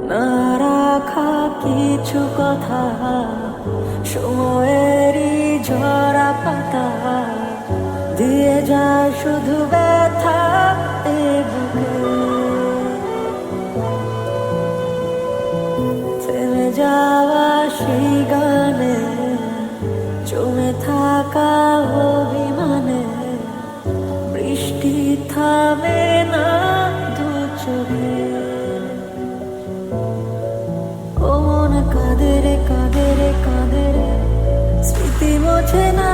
না রাখা কিছু কথা, সময়েরই ঝরা পাতা দিয়ে যায় শুধু ব্যথা এ বুকে। থেমে যাওয়া সেই গানে, জমে থাকা অভিমানে, বৃষ্টি থামে না দু চোখে। ও মন কাঁদে রে কাঁদে রে কাঁদে রে, স্মৃতি মোছে না